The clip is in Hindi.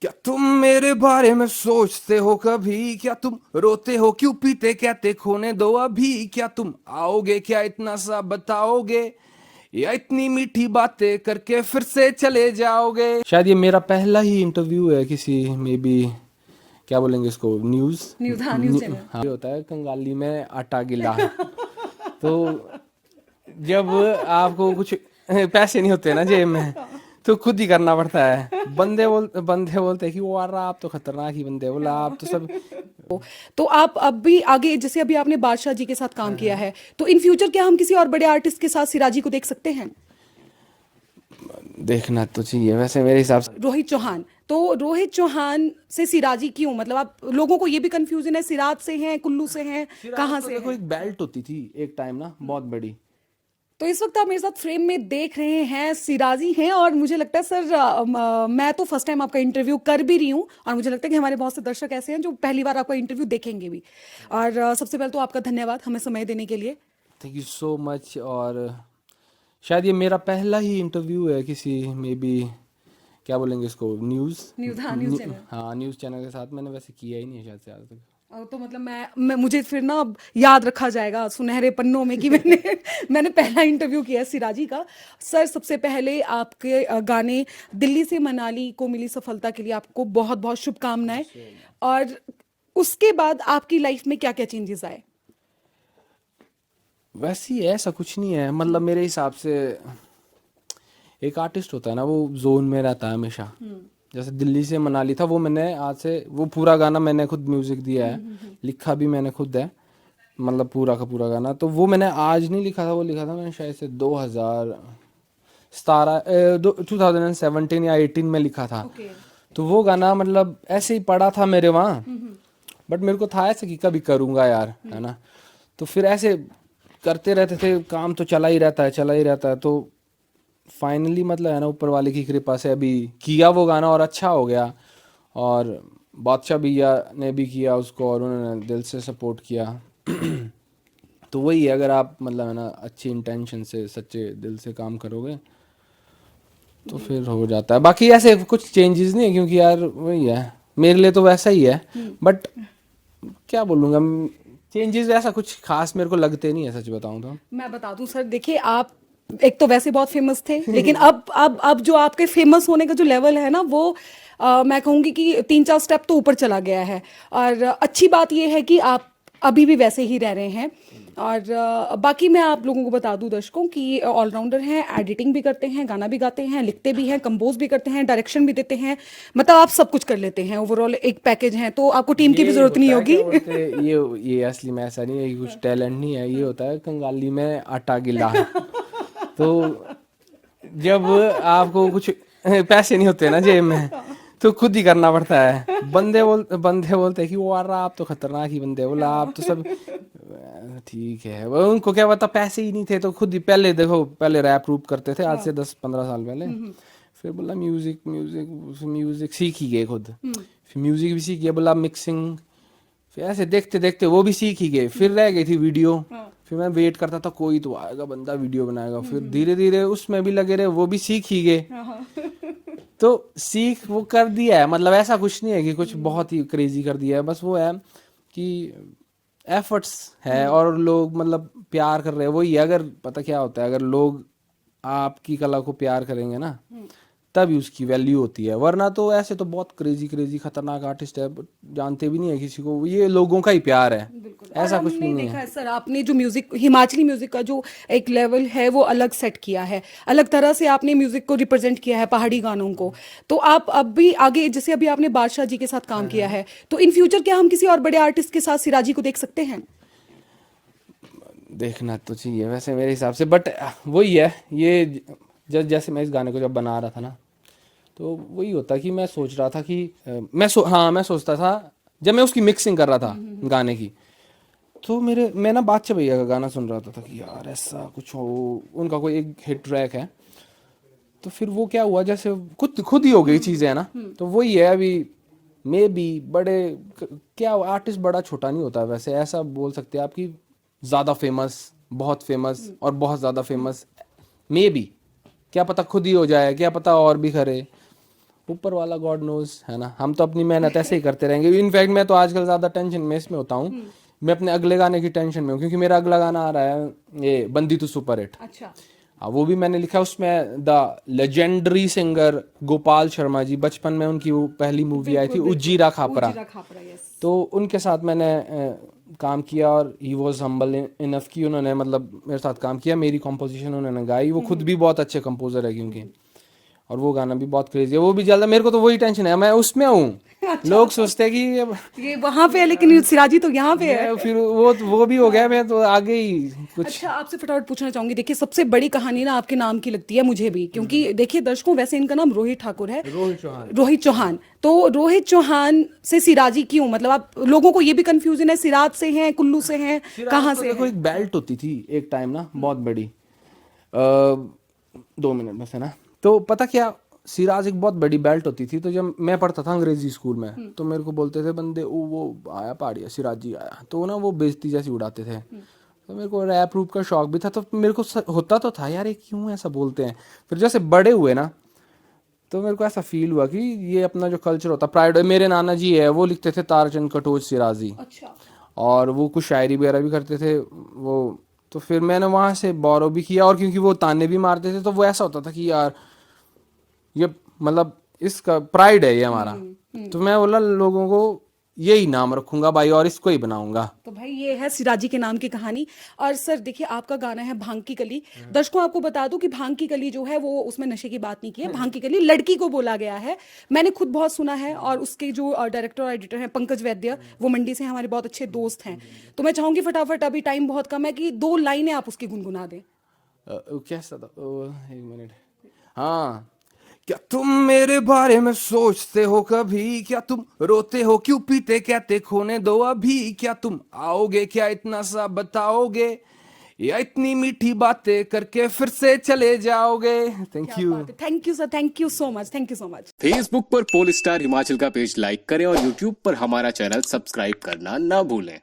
क्या तुम मेरे बारे में सोचते हो कभी? क्या तुम रोते हो क्यों पीते कहते खोने दो अभी? क्या तुम आओगे क्या इतना सा बताओगे, या इतनी मीठी बातें करके फिर से चले जाओगे? शायद ये मेरा पहला ही इंटरव्यू है किसी मे बी, क्या बोलेंगे इसको, न्यूज़ न्यूज़ चैनल। हाँ, ये होता है कंगाली में आटा गिला। तो जब आपको कुछ पैसे नहीं होते ना जेब में, तो खुद ही करना पड़ता है। बंदे बोलते हैं कि वो यार आप तो खतरनाक ही बंदे, बोला आप तो सब। तो आप अब भी आगे, जैसे अभी आपने बादशाह जी के साथ काम किया है, तो इन फ्यूचर क्या हम किसी और बड़े आर्टिस्ट के साथ सिराजी को देख सकते हैं? देखना तो चाहिए वैसे मेरे हिसाब से। रोहित चौहान, तो रोहित चौहान से सिराजी क्यों? मतलब आप लोगों को ये भी कंफ्यूजन है, सिराज से हैं, कुल्लू से हैं, कहाँ तो से देखो हैं? एक बेल्ट होती थी एक टाइम ना, बहुत बड़ी। तो इस वक्त आप मेरे साथ फ्रेम में देख रहे हैं सिराजी हैं, और मुझे लगता है सर, मैं तो फर्स्ट टाइम आपका इंटरव्यू कर भी रही हूँ, और मुझे लगता है कि हमारे बहुत से दर्शक ऐसे हैं जो पहली बार आपका इंटरव्यू देखेंगे भी। और सबसे पहले तो आपका धन्यवाद हमें समय देने के लिए। Thank you so much. और शायद ये मेरा पहला ही इंटरव्यू है किसी मे बी, क्या बोलेंगे इसको, न्यूज़ चैनल। हाँ, न्यूज़ चैनल के साथ मैंने वैसे किया ही नहीं है शायद से आज तक। तो मतलब मैं मुझे फिर ना अब याद रखा जाएगा सुनहरे पन्नों में कि मैंने मैंने पहला इंटरव्यू किया सिराजी का। सर, सबसे पहले आपके गाने दिल्ली से मनाली को मिली सफलता के लिए आपको बहुत बहुत शुभकामनाएं। और उसके बाद आपकी लाइफ में क्या क्या चेंजेस आए? वैसे ही ऐसा कुछ नहीं है, मतलब मेरे हिसाब से एक आर्टिस्ट होता है ना, वो जोन में रहता है हमेशा। जैसे दिल्ली से मनाली था, वो मैंने आज से, वो पूरा गाना मैंने खुद म्यूजिक दिया है, लिखा भी मैंने खुद है, मतलब पूरा का पूरा गाना। तो वो मैंने आज नहीं लिखा था, वो लिखा था मैंने शायद से 2017 या 18 में लिखा था। तो वो गाना मतलब ऐसे ही पड़ा था मेरे वहाँ, बट मेरे को था ऐसे कि कभी करूँगा यार, है ना। तो फिर ऐसे करते रहते थे, काम तो चला ही रहता है, चला ही रहता है। तो फाइनली मतलब है ना, ऊपर वाले की कृपा से अभी किया वो गाना और अच्छा हो गया। और बादशाह भैया ने भी किया उसको, और उन्होंने दिल से सपोर्ट किया। तो वही है, अगर आप मतलब है ना अच्छी इंटेंशन से सच्चे दिल से काम करोगे तो फिर हो जाता है। बाकी ऐसे कुछ चेंजेस नहीं है, क्योंकि यार वही है, मेरे लिए तो वैसा ही है। बट क्या बोलूँगा, चेंजेस ऐसा कुछ खास मेरे को लगते नहीं है, सच बताऊँ तो। मैं बता दूं सर, देखिए आप एक तो वैसे बहुत फेमस थे, लेकिन अब जो आपके फेमस होने का जो लेवल है ना, वो मैं कहूंगी कि 3-4 स्टेप तो ऊपर चला गया है। और अच्छी बात यह है कि आप अभी भी वैसे ही रह रहे हैं। और बाकी मैं आप लोगों को बता दूं, दर्शकों, कि ऑलराउंडर हैं, एडिटिंग भी करते हैं, गाना भी गाते हैं, लिखते भी हैं, कंपोज भी करते हैं, डायरेक्शन भी देते हैं। मतलब आप सब कुछ कर लेते हैं, ओवरऑल एक पैकेज है, तो आपको टीम की भी ये जरूरत नहीं होता है, होगी। क्या बोलते हैं, ये असली में ऐसा नहीं है कि कुछ टैलेंट नहीं है, ये होता है कंगाली में आटा गिला। तो जब आपको कुछ पैसे नहीं होते ना जेब में, तो खुद ही करना पड़ता है। बंदे बोलते हैं कि वो यार आप तो खतरनाक ही बंदे, बोला आप तो सब। ठीक है, वो उनको क्या पता, पैसे ही नहीं थे तो खुद ही, पहले देखो, पहले रैप रूप करते थे आज से 10-15 साल पहले। फिर बोला म्यूजिक म्यूजिक म्यूजिक सीख ही गए खुद। फिर म्यूजिक भी सीख गया, बोला मिक्सिंग। फिर ऐसे देखते देखते वो भी सीख ही गए। फिर रह गई थी वीडियो। फिर मैं वेट करता था कोई तो आएगा बंदा वीडियो बनाएगा, फिर धीरे धीरे उसमें भी लगे रहे, वो भी सीख ही गए। तो सीख वो कर दिया है, मतलब ऐसा कुछ नहीं है कि कुछ बहुत ही क्रेजी कर दिया है, बस वो है कि एफर्ट्स है और लोग मतलब प्यार कर रहे हैं, वही है। अगर पता क्या होता है, अगर लोग आपकी कला को प्यार करेंगे ना, तभी उसकी वैल्यू होती है। वरना तो ऐसे तो बहुत क्रेजी क्रेजी खतरनाक आर्टिस्ट है, जानते भी नहीं है किसी को, ये लोगों का ही प्यार है, और ऐसा कुछ भी हमने नहीं देखा है। है सर, आपने जो म्यूजिक, हिमाचली म्यूजिक का जो एक लेवल है वो अलग सेट किया है, अलग तरह से आपने म्यूजिक को रिप्रेजेंट किया है, पहाड़ी गानों को। तो आप अब भी आगे, जैसे अभी आपने बादशाह जी के साथ काम किया है, तो इन फ्यूचर क्या हम किसी और बड़े आर्टिस्ट के साथ सिराजी को देख सकते हैं? देखना तो चाहिए वैसे मेरे हिसाब से, बट वही है, ये जैसे मैं इस गाने को जब बना रहा था ना, तो वही होता कि मैं सोच रहा था कि मैं सोचता था जब मैं उसकी मिक्सिंग कर रहा था गाने की, तो मैं ना बादशाह भैया का गाना सुन रहा था कि यार ऐसा कुछ हो, उनका कोई एक हिट ट्रैक है। तो फिर वो क्या हुआ, जैसे खुद खुद ही हो गई चीज़ें, है ना। तो वही है, अभी मे बी बड़े क्या, आर्टिस्ट बड़ा छोटा नहीं होता वैसे, ऐसा बोल सकते हैं आप कि ज़्यादा फेमस, बहुत फेमस और बहुत ज़्यादा फेमस, मे बी, क्या पता खुद ही हो जाए, क्या पता और भी करे, ऊपर वाला गॉड नोज, है ना। हम तो अपनी मेहनत ऐसे ही करते रहेंगे। इनफैक्ट मैं तो आजकल ज़्यादा टेंशन में इसमें होता हूँ, मैं अपने अगले गाने की टेंशन में हूँ, क्योंकि मेरा अगला गाना आ रहा है ये बंदी तू सुपर हिट। अच्छा, हाँ, वो भी मैंने लिखा, उसमें the legendary singer Gopal Sharma ji, बचपन में उनकी वो पहली मूवी आई थी उज्जीरा खापरा, उजीरा खापरा, यस। तो उनके साथ मैंने काम किया और ही वॉज हम्बल इनफ कि उन्होंने मतलब मेरे साथ काम किया, मेरी कॉम्पोजिशन उन्होंने गाई। वो खुद भी बहुत अच्छे कंपोजर है क्योंकि, और वो गाना भी बहुत क्रेजी है, वो भी जल्द। मेरे को तो वही टेंशन है, मैं उसमें हूँ। लोग सोचते हैं कि अब ये वहां पे है, लेकिन सिराजी तो यहाँ पे है। फिर वो भी हो गया, मैं तो आगे ही कुछ। अच्छा, आपसे फटाफट पूछना चाहूंगी, देखिए सबसे बड़ी कहानी ना आपके नाम की लगती है मुझे भी, क्योंकि देखिए दर्शकों, वैसे इनका नाम रोहित ठाकुर है, रोहित चौहान। तो रोहित चौहान से सिराजी क्यों, मतलब आप लोगों को ये भी कंफ्यूजन है, सिराज से हैं, कुल्लू से हैं, कहाँ से देखो, हैं? एक बेल्ट होती थी एक टाइम ना, बहुत बड़ी, 2 मिनट बस, है ना। तो पता क्या, सिराज एक बहुत बड़ी बेल्ट होती थी। तो जब मैं पढ़ता था अंग्रेजी स्कूल में, तो मेरे को बोलते थे बंदे, वो आया पहाड़िया सिराजी आया, तो ना वो बेइज्जती जैसी उड़ाते थे। तो मेरे को रैप रूप का शौक भी था, तो मेरे को होता तो था यार, ये क्यों ऐसा बोलते हैं। फिर जैसे बड़े हुए ना, तो मेरे को ऐसा फील हुआ कि ये अपना जो कल्चर होता, प्राइड। मेरे नाना जी है, वो लिखते थे तारचंद कटोच सिराजी, अच्छा, और वो कुछ शायरी वगैरह भी करते थे वो। तो फिर मैंने वहाँ से बोरो भी किया, और क्योंकि वो ताने भी मारते थे, तो वो ऐसा होता था कि यार ये मतलब इसका प्राइड है ये हमारा। तो मैं बोला लोगों को यही नाम रखूंगा भाई, और इसको ही बनाऊंगा। तो भाई ये है सिराजी के नाम की कहानी। और सर देखिए, आपका गाना है भांग की कली। दर्शकों, आपको बता दूं कि भांग की कली जो है वो, उसमें नशे की बात नहीं की है, भांग की कली लड़की को बोला गया है। मैंने खुद बहुत सुना है, और उसके जो डायरेक्टर और एडिटर हैं पंकज वैद्य, वो मंडी से हमारे बहुत अच्छे दोस्त हैं। तो मैं चाहूंगी फटाफट, अभी टाइम बहुत कम है, कि 2 लाइनें आप उसकी गुनगुना दें। कैसा था, 1 मिनट। हाँ, क्या तुम मेरे बारे में सोचते हो कभी, क्या तुम रोते हो क्यों पीते कहते खोने दो अभी, क्या तुम आओगे क्या इतना सा बताओगे, या इतनी मीठी बातें करके फिर से चले जाओगे। Thank you. Thank you sir, thank you so much, thank you so much. Facebook पर पोल स्टार हिमाचल का पेज लाइक करें और यूट्यूब पर हमारा चैनल सब्सक्राइब करना ना भूलें।